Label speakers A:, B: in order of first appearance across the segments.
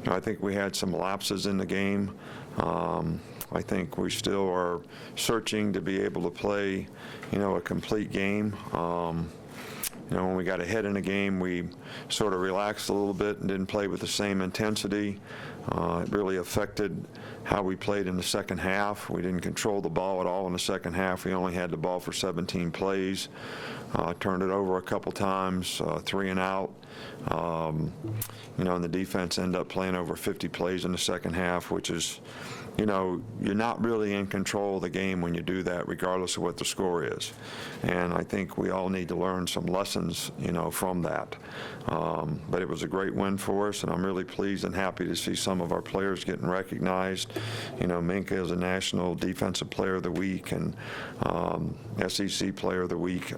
A: I think we had some lapses in the game. I think we still are searching to be able to play, a complete game. When we got ahead in the game, we sort of relaxed a little bit and didn't play with the same intensity. It really affected how we played in the second half. We didn't control the ball at all in the second half. We only had the ball for 17 plays. Turned it over a couple times, 3 and out. And the defense ended up playing over 50 plays in the second half, which is, you're not really in control of the game when you do that, regardless of what the score is. And I think we all need to learn some lessons, from that. But it was a great win for us, and I'm really pleased and happy to see some of our players getting recognized. Minka is a National Defensive Player of the Week and SEC Player of the Week.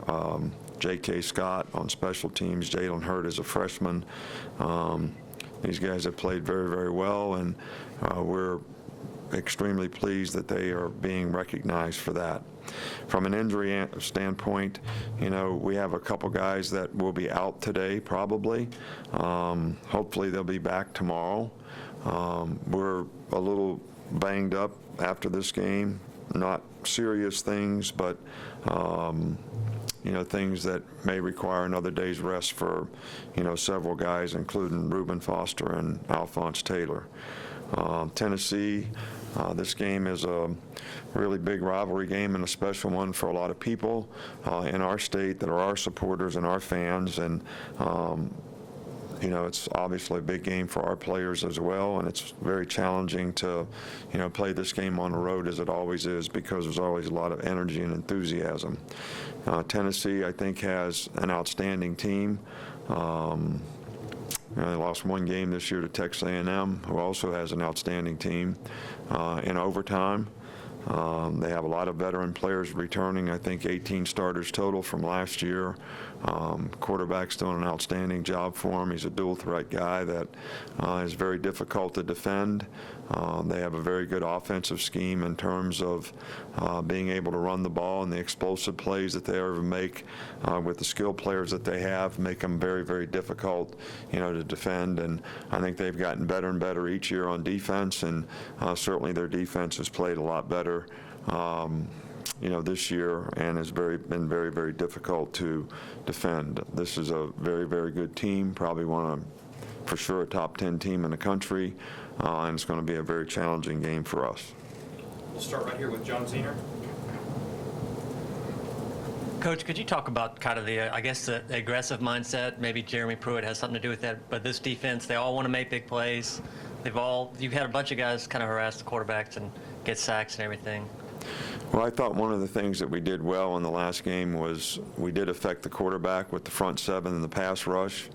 A: J.K. Scott on special teams. Jalen Hurt is a freshman. These guys have played very, very well, and we're extremely pleased that they are being recognized for that. From an injury standpoint, we have a couple guys that will be out today probably. Hopefully they'll be back tomorrow. We're a little banged up after this game, not serious things, but things that may require another day's rest for, several guys, including Reuben Foster and Alphonse Taylor. Tennessee, this game is a really big rivalry game and a special one for a lot of people in our state that are our supporters and our fans. And it's obviously a big game for our players as well, and it's very challenging to, play this game on the road as it always is, because there's always a lot of energy and enthusiasm. Tennessee, I think, has an outstanding team. They lost one game this year to Texas A&M, who also has an outstanding team in overtime. They have a lot of veteran players returning, I think 18 starters total from last year. Quarterback's doing an outstanding job for him. He's a dual threat guy that is very difficult to defend. They have a very good offensive scheme in terms of being able to run the ball, and the explosive plays that they ever make with the skill players that they have make them very, very difficult, to defend. And I think they've gotten better and better each year on defense, and certainly their defense has played a lot better this year, and has been very, very difficult to defend. This is a very, very good team, probably for sure a top 10 team in the country, and it's going to be a very challenging game for us.
B: We'll start right here with John Zehner.
C: Coach, could you talk about kind of the aggressive mindset? Maybe Jeremy Pruitt has something to do with that, but this defense, they all want to make big plays. You've had a bunch of guys kind of harass the quarterbacks and get sacks and everything.
A: Well, I thought one of the things that we did well in the last game was we did affect the quarterback with the front seven and the pass rush.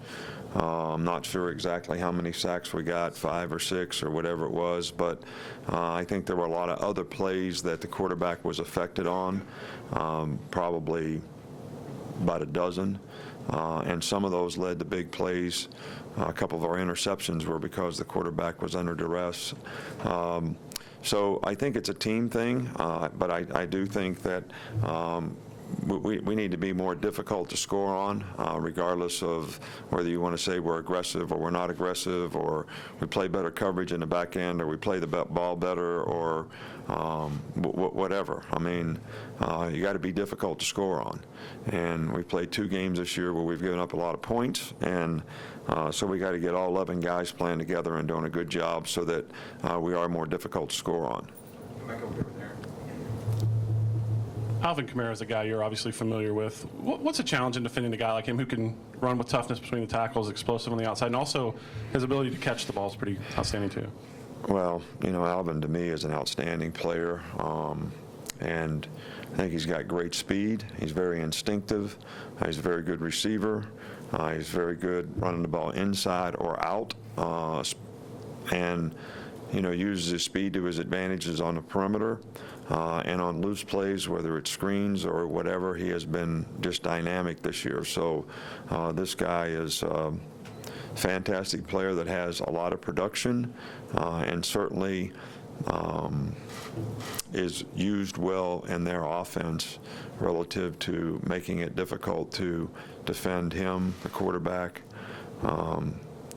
A: I'm not sure exactly how many sacks we got, 5 or 6 or whatever it was, but I think there were a lot of other plays that the quarterback was affected on, probably about a dozen, and some of those led to big plays. A couple of our interceptions were because the quarterback was under duress. So I think it's a team thing, but I do think that we need to be more difficult to score on, regardless of whether you want to say we're aggressive or we're not aggressive, or we play better coverage in the back end, or we play the ball better, or whatever. I mean, you got to be difficult to score on. And we played 2 games this year where we've given up a lot of points, and so we got to get all 11 guys playing together and doing a good job so that we are more difficult to score on.
B: Back over there.
D: Alvin Kamara is a guy you're obviously familiar with. What's a challenge in defending a guy like him who can run with toughness between the tackles, explosive on the outside, and also his ability to catch the ball is pretty outstanding too?
A: Well, Alvin to me is an outstanding player, and I think he's got great speed. He's very instinctive. He's a very good receiver. He's very good running the ball inside or out, and uses his speed to his advantages on the perimeter. And on loose plays, whether it's screens or whatever, he has been just dynamic this year. So this guy is a fantastic player that has a lot of production, and certainly is used well in their offense relative to making it difficult to defend him, the quarterback.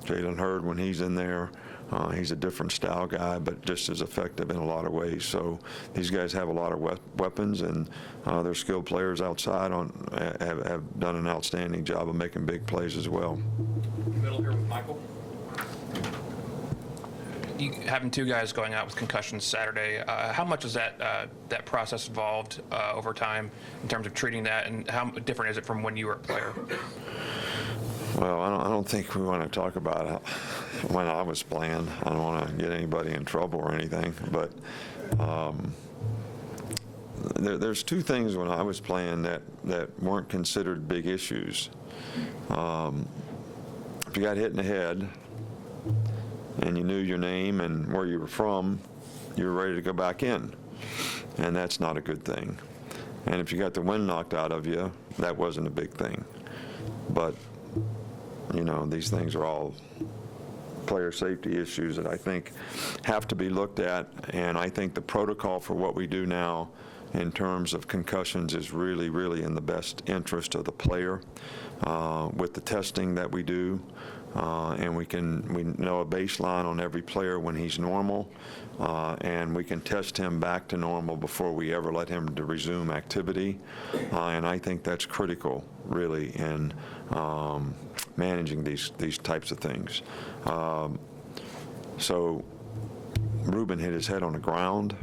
A: Jalen Hurd, when he's in there, he's a different style guy, but just as effective in a lot of ways. So these guys have a lot of weapons, and their skilled players outside have done an outstanding job of making big plays as well.
B: Middle here with Michael.
E: Having two guys going out with concussions Saturday, how much is that process involved over time in terms of treating that, and how different is it from when you were a player?
A: Well, I don't think we want to talk about when I was playing. I don't want to get anybody in trouble or anything, but there's two things when I was playing that weren't considered big issues. If you got hit in the head and you knew your name and where you were from, you were ready to go back in, and that's not a good thing. And if you got the wind knocked out of you, that wasn't a big thing. But you know, these things are all player safety issues that I think have to be looked at, and I think the protocol for what we do now in terms of concussions is really, really in the best interest of the player with the testing that we do. And we know a baseline on every player when he's normal, and we can test him back to normal before we ever let him to resume activity. And I think that's critical, really, in managing these types of things. So Ruben hit his head on the ground,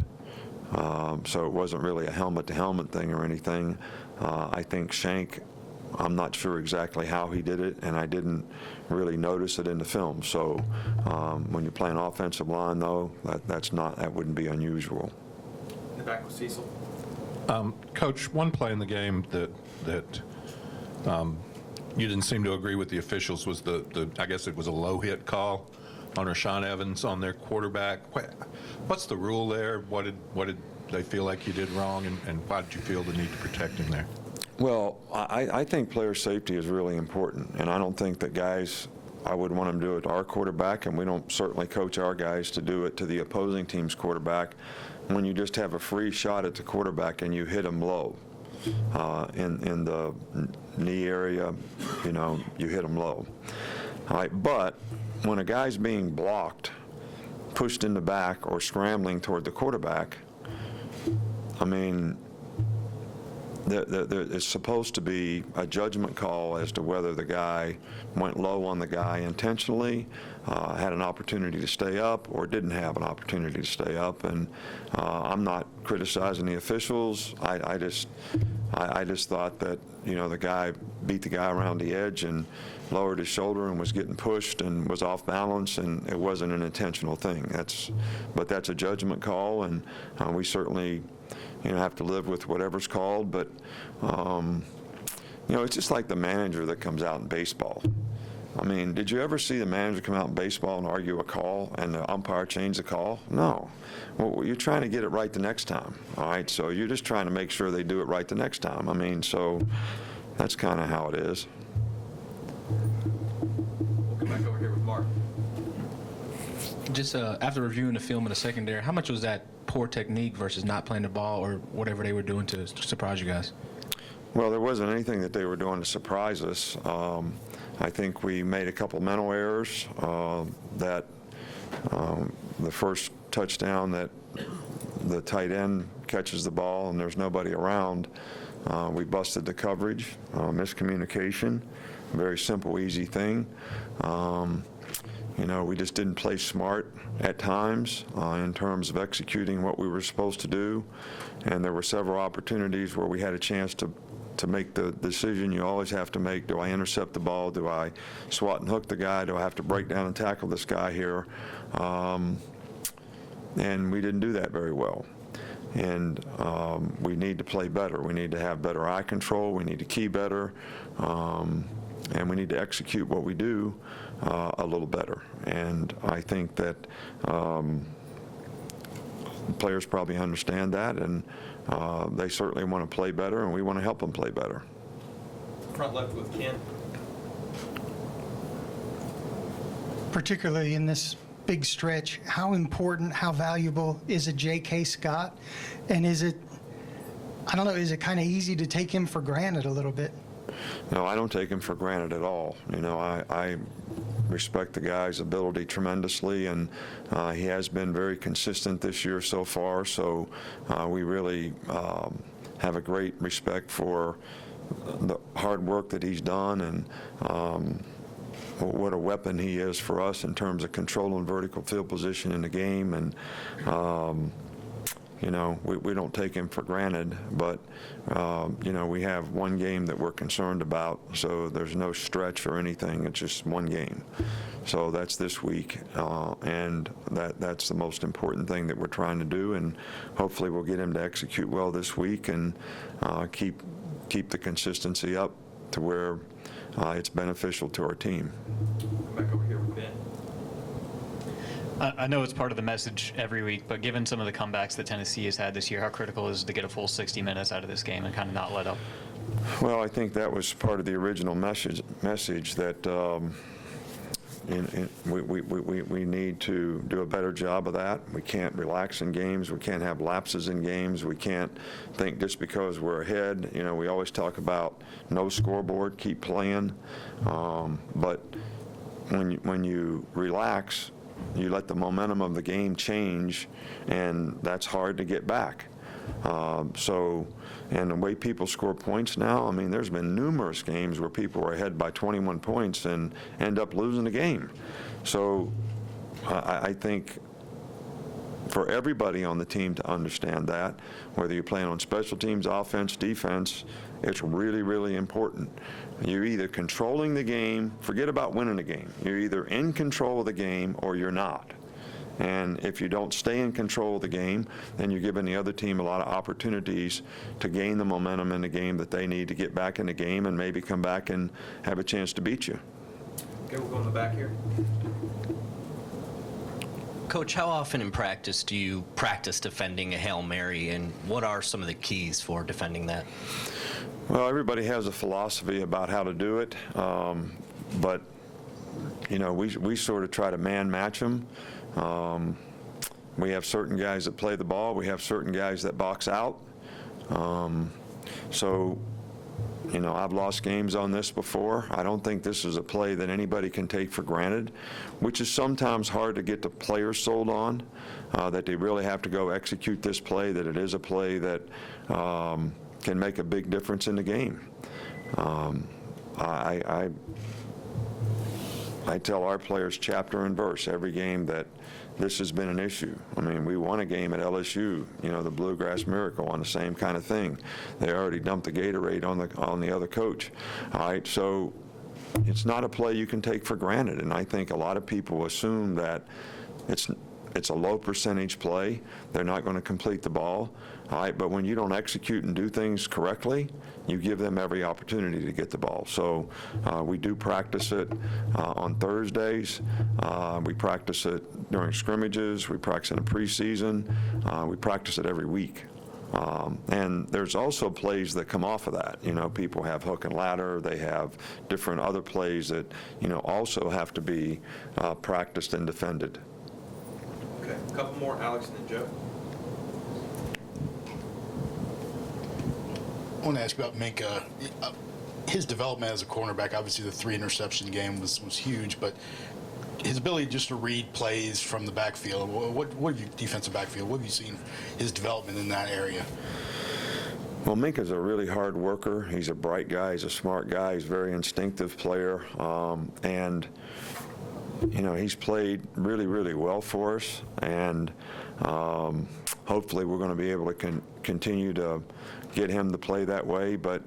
A: so it wasn't really a helmet-to-helmet thing or anything. I think Shank, I'm not sure exactly how he did it, and I didn't really notice it in the film. So when you're playing offensive line, though, that wouldn't be unusual.
B: In the back with Cecil.
F: Coach, one play in the game that you didn't seem to agree with the officials was I guess it was a low hit call on Rashaan Evans on their quarterback. What's the rule there? What did they feel like you did wrong, and why did you feel the need to protect him there?
A: Well, I think player safety is really important, and I don't think that guys, I would want them to do it to our quarterback, and we don't certainly coach our guys to do it to the opposing team's quarterback when you just have a free shot at the quarterback and you hit him low. In the knee area, you know, you hit him low. All right, but when a guy's being blocked, pushed in the back, or scrambling toward the quarterback, I mean, there is supposed to be a judgment call as to whether the guy went low on the guy intentionally, had an opportunity to stay up, or didn't have an opportunity to stay up. And I'm not criticizing the officials. I just thought that, you know, the guy beat the guy around the edge and lowered his shoulder and was getting pushed and was off balance, and it wasn't an intentional thing. But that's a judgment call, and we certainly, you know, have to live with whatever's called. But you know, it's just like the manager that comes out in baseball. I mean, did you ever see the manager come out in baseball and argue a call and the umpire change the call? No. Well, you're trying to get it right the next time, all right? So you're just trying to make sure they do it right the next time. I mean, so that's kind of how it is.
B: We'll come back over here with Mark.
G: Just after reviewing the film in the secondary, how much was that poor technique versus not playing the ball or whatever they were doing to surprise you guys?
A: Well, there wasn't anything that they were doing to surprise us. I think we made a couple mental errors that the first touchdown that the tight end catches the ball and there's nobody around, we busted the coverage, miscommunication, very simple, easy thing. You know, we just didn't play smart at times in terms of executing what we were supposed to do, and there were several opportunities where we had a chance to make the decision you always have to make. Do I intercept the ball? Do I swat and hook the guy? Do I have to break down and tackle this guy here? And we didn't do that very well. And we need to play better. We need to have better eye control. We need to key better. And we need to execute what we do a little better. And I think that players probably understand that, and they certainly want to play better, and we want to help them play better.
B: Front left with Ken.
H: Particularly in this big stretch, how important, how valuable is a J.K. Scott? And is it, I don't know, is it kind of easy to take him for granted a little bit?
A: No, I don't take him for granted at all. You know, I respect the guy's ability tremendously, and he has been very consistent this year so far, so we really have a great respect for the hard work that he's done, and what a weapon he is for us in terms of controlling vertical field position in the game. And you know, we don't take him for granted, but you know, we have one game that we're concerned about, so there's no stretch or anything. It's just one game. So that's this week, and that's the most important thing that we're trying to do, and hopefully we'll get him to execute well this week and keep the consistency up to where it's beneficial to our team.
B: Come back over here with Ben.
I: I know it's part of the message every week, but given some of the comebacks that Tennessee has had this year, how critical is it to get a full 60 minutes out of this game and kind of not let up?
A: Well, I think that was part of the original message that we need to do a better job of that. We can't relax in games. We can't have lapses in games. We can't think just because we're ahead. You know, we always talk about no scoreboard, keep playing. But when you relax, you let the momentum of the game change, and that's hard to get back. And the way people score points now, I mean, there's been numerous games where people are ahead by 21 points and end up losing the game. So I think for everybody on the team to understand that, whether you're playing on special teams, offense, defense, it's really, really important. You're either controlling the game, forget about winning the game. You're either in control of the game or you're not. And if you don't stay in control of the game, then you're giving the other team a lot of opportunities to gain the momentum in the game that they need to get back in the game and maybe come back and have a chance to beat you.
B: Okay, we'll go in the back here.
J: Coach, how often in practice do you practice defending a Hail Mary, and what are some of the keys for defending that?
A: Well, everybody has a philosophy about how to do it, but you know, we sort of try to man match them. We have certain guys that play the ball. We have certain guys that box out. So, you know, I've lost games on this before. I don't think this is a play that anybody can take for granted, which is sometimes hard to get the players sold on, that they really have to go execute this play, that it is a play that can make a big difference in the game. I tell our players chapter and verse every game that this has been an issue. I mean, we won a game at LSU, you know, the Bluegrass Miracle, on the same kind of thing. They already dumped the Gatorade on the other coach. All right, so it's not a play you can take for granted, and I think a lot of people assume that it's a low percentage play. They're not going to complete the ball. All right, but when you don't execute and do things correctly, you give them every opportunity to get the ball. So we do practice it on Thursdays. We practice it during scrimmages. We practice it in preseason. We practice it every week. And there's also plays that come off of that. You know, people have hook and ladder. They have different other plays that, you know, also have to be practiced and defended.
B: Okay, a couple more, Alex and then Joe.
K: I want to ask about Minka. His development as a cornerback, obviously the 3 interception game was huge, but his ability just to read plays from the backfield, what have you, defensive backfield, what have you seen his development in that area?
A: Well, Minka's a really hard worker. He's a bright guy. He's a smart guy. He's a very instinctive player. And, you know, he's played really, really well for us. And hopefully we're going to be able to continue to get him to play that way. But,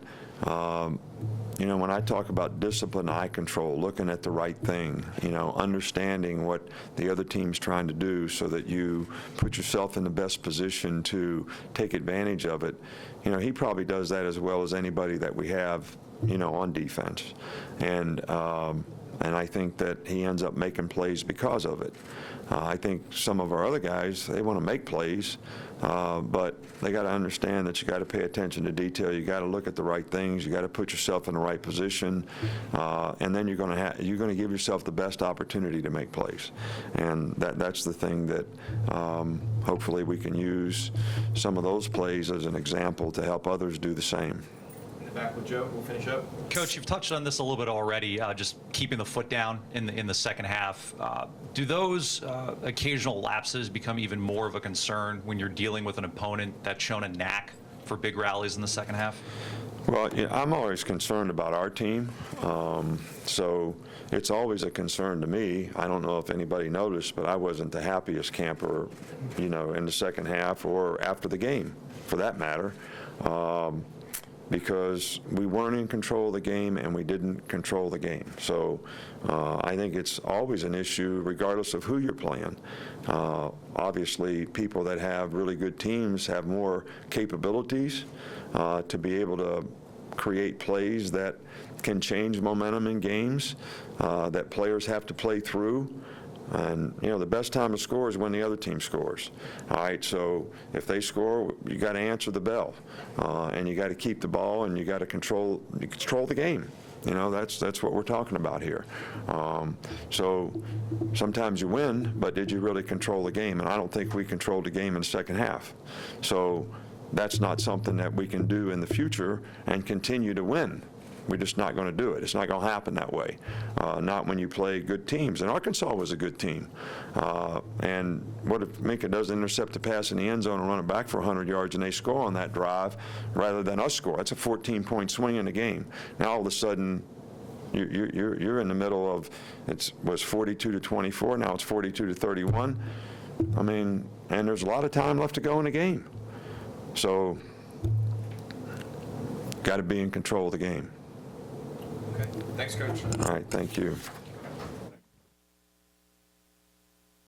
A: you know, when I talk about discipline, eye control, looking at the right thing, you know, understanding what the other team's trying to do so that you put yourself in the best position to take advantage of it, you know, he probably does that as well as anybody that we have, you know, on defense. And I think that he ends up making plays because of it. I think some of our other guys, they want to make plays, but they got to understand that you got to pay attention to detail. You got to look at the right things. You got to put yourself in the right position, and then you're going to give yourself the best opportunity to make plays. And that's the thing that hopefully we can use some of those plays as an example to help others do the same.
B: back with Joe. We'll finish up.
L: Coach, you've touched on this a little bit already, just keeping the foot down in the second half. Do those occasional lapses become even more of a concern when you're dealing with an opponent that's shown a knack for big rallies in the second half?
A: Well, yeah, I'm always concerned about our team, so it's always a concern to me. I don't know if anybody noticed, but I wasn't the happiest camper, in the second half or after the game, for that matter, because we weren't in control of the game and we didn't control the game. So I think it's always an issue regardless of who you're playing. Obviously, people that have really good teams have more capabilities to be able to create plays that can change momentum in games that players have to play through. And, the best time to score is when the other team scores. All right, so if they score, you got to answer the bell. And you got to keep the ball, and you got to control the game. That's what we're talking about here. So sometimes you win, but did you really control the game? And I don't think we controlled the game in the second half. So that's not something that we can do in the future and continue to win. We're just not going to do it. It's not going to happen that way. Not when you play good teams. And Arkansas was a good team. And what if Minka doesn't intercept the pass in the end zone and run it back for 100 yards and they score on that drive rather than us score? That's a 14-point swing in the game. Now all of a sudden, you're in the middle of, it was 42-24, now it's 42-31. And there's a lot of time left to go in the game. So, got to be in control of the game.
B: Okay. Thanks, Coach.
A: All right, thank you.